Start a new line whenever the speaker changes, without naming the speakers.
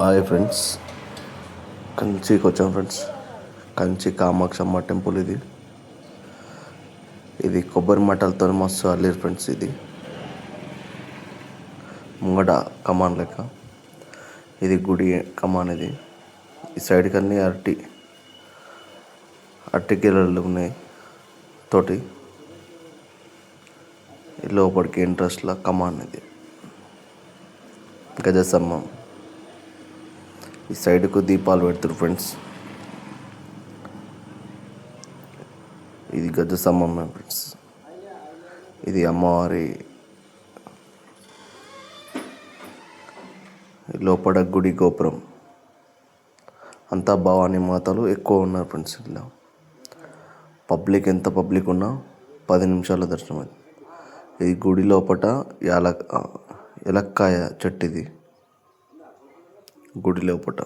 Hi friends, కంచికి వచ్చాం friends. Kanchi Kamakshamma temple ఇది కొబ్బరి మట్టలతో మస్తు అల్లేరు ఫ్రెండ్స్. ఇది ముంగట కమాన్ లెక్క, ఇది గుడి కమాన్. ఇది ఈ సైడ్కి అన్నీ అరటి గెలలు ఉన్నాయి తోటి. లోపలికి ఇంట్రెస్ట్లా కమాన్. ఇది గజస్తంభం. ఈ సైడ్కు దీపాలు పెడుతురు ఫ్రెండ్స్. ఇది గజస్తంభం ఫ్రెండ్స్. ఇది అమ్మవారి లోపల గుడి గోపురం. అంతా భవానీ మాతలు ఎక్కువ ఉన్నారు ఫ్రెండ్స్. ఇలా ఎంత పబ్లిక్ ఉన్నా 10 నిమిషాల దర్శనం. ఇది గుడి లోపల ఎలక్కాయ చెట్టు. ఇది గుడి లోపల